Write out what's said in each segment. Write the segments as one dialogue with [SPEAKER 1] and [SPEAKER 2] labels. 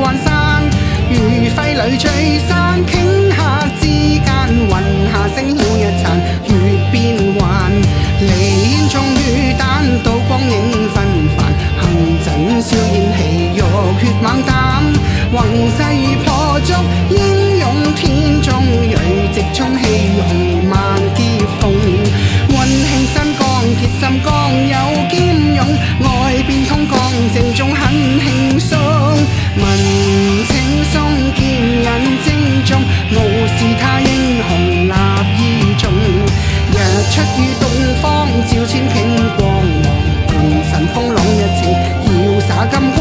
[SPEAKER 1] 關山，如廢壘聚散，頃刻之間，雲下星曉一燦，月變幻，離煙中雨彈，刀光影紛繁，行陣硝煙氣浴血猛膽，宏勢破竹，英勇天中，銳直衝氣雄萬劫鋒，溫馨新光，鐵心剛有兼勇，外邊通剛，正中很輕鬆，文青松見人精忠，傲視他英雄立意重，日出於東方，照千頃光芒，半神風朗一程，耀灑金光，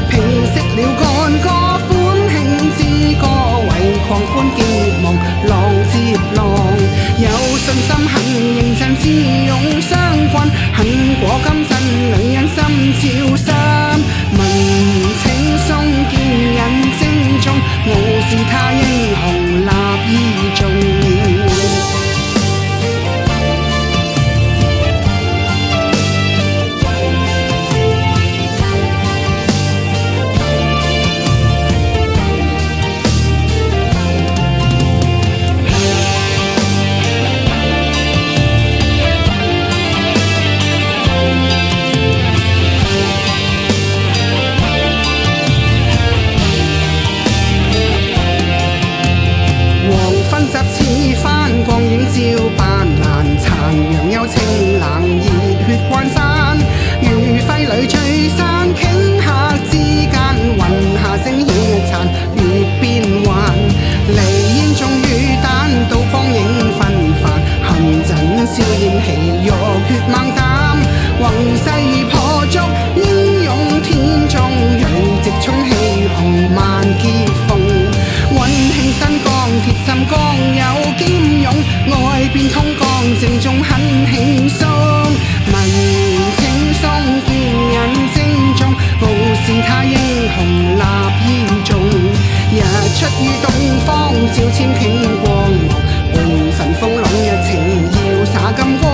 [SPEAKER 1] 平息了干戈，歡慶之歌，為狂歡結夢，浪接浪，有信心很認真，智勇雙棍，很果金真女人心照山，文青松見人精忠，傲視他英雄立意重。光影照斑斕，殘陽有清冷，熱血關山，如廢壘聚散，頃刻之間，雲下星曉一燦，月變幻，離煙中雨彈，刀光影紛繁，行陣硝煙氣浴血猛膽，宏勢破竹，英勇天中，銳直衝氣雄萬劫鋒，溫馨新光，鐵心剛有兼勇，外邊通剛，正中很輕鬆，文青松見人精忠，傲視他英雄立意重，日出於東方，照千頃光芒，半神風朗一程，耀灑金光，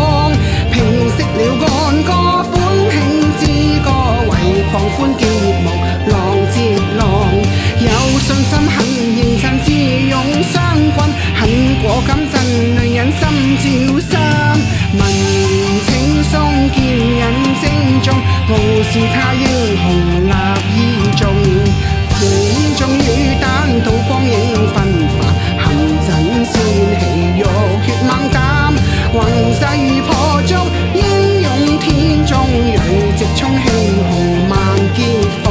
[SPEAKER 1] 平息了干戈，歡慶之歌，為狂歡結夢，浪接浪，有信心很認真，智勇雙棍，很果敢真女人心照山，文青松見人精忠，傲視他英雄立意重，離煙中雨彈，刀光影紛繁，行陣硝煙氣浴血猛膽，宏勢破竹，英勇天中，銳直衝氣雄萬劫鋒，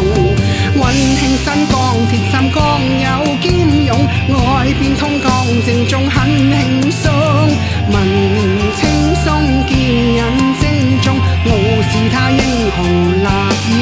[SPEAKER 1] 溫馨新光，鐵心剛有兼勇，外邊通剛，正中很輕鬆，文青松見人精忠，傲視他英雄立意